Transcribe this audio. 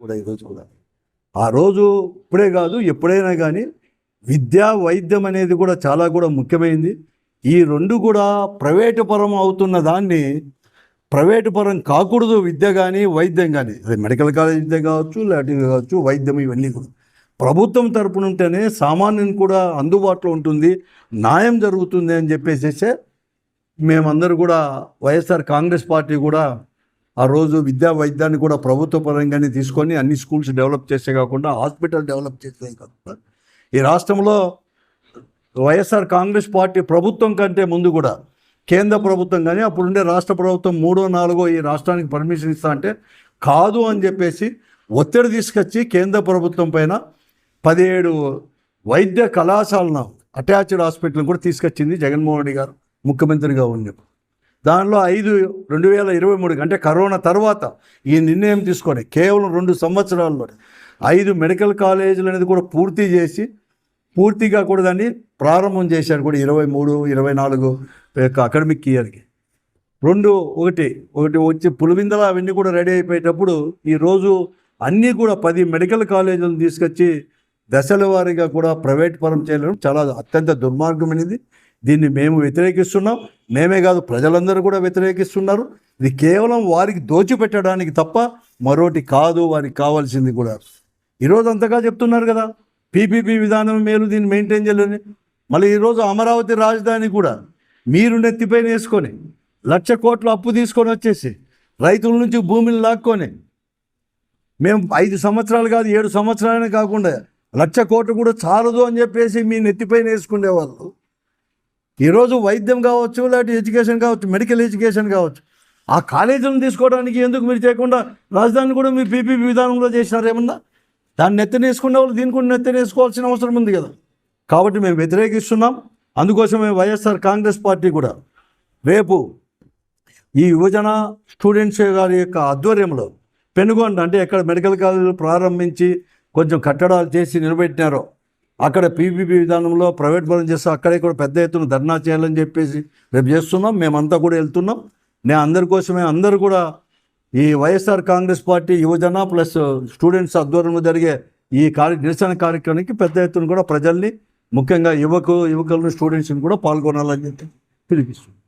కూడా ఈరోజు కూడా ఆ రోజు ఇప్పుడే కాదు ఎప్పుడైనా కానీ విద్యా వైద్యం అనేది కూడా చాలా కూడా ముఖ్యమైనది. ఈ రెండు కూడా ప్రైవేటు పరం అవుతున్న దాన్ని ప్రైవేటు పరం కాకూడదు. విద్య కానీ వైద్యం కానీ, అది మెడికల్ కాలేజ్ విద్య కావచ్చు, లాంటివి కావచ్చు, వైద్యం ఇవన్నీ కూడా ప్రభుత్వం తరపున ఉంటేనే సామాన్యుని కూడా అందుబాటులో ఉంటుంది, న్యాయం జరుగుతుంది అని చెప్పేసేసే మేమందరూ కూడా వైఎస్ఆర్ కాంగ్రెస్ పార్టీ కూడా ఆ రోజు విద్యా వైద్యాన్ని కూడా ప్రభుత్వ పరంగానే తీసుకొని అన్ని స్కూల్స్ డెవలప్ చేసే కాకుండా హాస్పిటల్ డెవలప్ చేసే కాకుండా ఈ రాష్ట్రంలో వైఎస్ఆర్ కాంగ్రెస్ పార్టీ ప్రభుత్వం కంటే ముందు కూడా కేంద్ర ప్రభుత్వం కానీ అప్పుడుండే రాష్ట్ర ప్రభుత్వం 3, 4 ఈ రాష్ట్రానికి పర్మిషన్ ఇస్తా అంటే కాదు అని చెప్పేసి ఒత్తిడి తీసుకొచ్చి కేంద్ర ప్రభుత్వం పైన 17 వైద్య కళాశాలను అటాచ్డ్ హాస్పిటల్ కూడా తీసుకొచ్చింది జగన్మోహన్ రెడ్డి గారు ముఖ్యమంత్రిగా ఉన్నప్పుడు. దానిలో 5 2023 అంటే కరోనా తర్వాత ఈ నిర్ణయం తీసుకొని కేవలం 2 సంవత్సరాల్లో 5 మెడికల్ కాలేజీలు అనేది కూడా పూర్తి చేసి పూర్తిగా కూడా దాన్ని ప్రారంభం చేశారు కూడా 23-24 అకాడమిక్ ఇయర్కి. ఒకటి వచ్చి పులివిందల అవన్నీ కూడా రెడీ అయిపోయేటప్పుడు ఈరోజు అన్నీ కూడా 10 మెడికల్ కాలేజీలను తీసుకొచ్చి దశల వారీగా కూడా ప్రైవేట్ పరం చేయడం చాలా అత్యంత దుర్మార్గమైనది. దీన్ని మేము వ్యతిరేకిస్తున్నాం. మేమే కాదు, ప్రజలందరూ కూడా వ్యతిరేకిస్తున్నారు. ఇది కేవలం వారికి దోచిపెట్టడానికి తప్ప మరోటి కాదు. వారికి కావాల్సింది కూడా ఈరోజు అంతగా చెప్తున్నారు కదా, పీపీపీ విధానం మేలు, దీన్ని మెయింటైన్ చేయలేని. మళ్ళీ ఈరోజు అమరావతి రాజధాని కూడా మీరు నెత్తిపైన వేసుకొని 1,00,000 కోట్ల అప్పు తీసుకొని వచ్చేసి రైతుల నుంచి భూమిని లాక్కొని మేము 5 సంవత్సరాలు కాదు 7 సంవత్సరాలనే కాకుండా 1,00,000 కోట్లు కూడా చాలదు అని చెప్పేసి మీ నెత్తిపైన వేసుకునేవాళ్ళు. ఈరోజు వైద్యం కావచ్చు, లేకపోతే ఎడ్యుకేషన్ కావచ్చు, మెడికల్ ఎడ్యుకేషన్ కావచ్చు, ఆ కాలేజీలను తీసుకోవడానికి ఎందుకు మీరు చేయకుండా రాజధాని కూడా మీరు పీపీపీ విధానంలో చేసినారు? ఏమన్నా దాన్ని నెత్తనేసుకునే వాళ్ళు దీన్ని కూడా నెత్తనేసుకోవాల్సిన అవసరం ఉంది కదా. కాబట్టి మేము వ్యతిరేకిస్తున్నాం. అందుకోసమే వైఎస్ఆర్ కాంగ్రెస్ పార్టీ కూడా రేపు ఈ యువజన స్టూడెంట్స్ గారి యొక్క ఆధ్వర్యంలో పెనుగొండ అంటే ఎక్కడ మెడికల్ కాలేజీలు ప్రారంభించి కొంచెం కట్టడాలు చేసి నిలబెట్టినారో అక్కడ పీపీపీ విధానంలో ప్రైవేట్ పరం చేస్తూ అక్కడే కూడా పెద్ద ఎత్తున ధర్నా చేయాలని చెప్పేసి రేపు చేస్తున్నాం. మేమంతా కూడా వెళ్తున్నాం. నేను అందరి కోసమే అందరూ కూడా ఈ వైఎస్ఆర్ కాంగ్రెస్ పార్టీ యువజన ప్లస్ స్టూడెంట్స్ ఆధ్వర్యంలో జరిగే ఈ నిరసన కార్యక్రమానికి పెద్ద ఎత్తున కూడా ప్రజల్ని, ముఖ్యంగా యువకులను, స్టూడెంట్స్ని కూడా పాల్గొనాలని చెప్పి పిలిపిస్తున్నాం.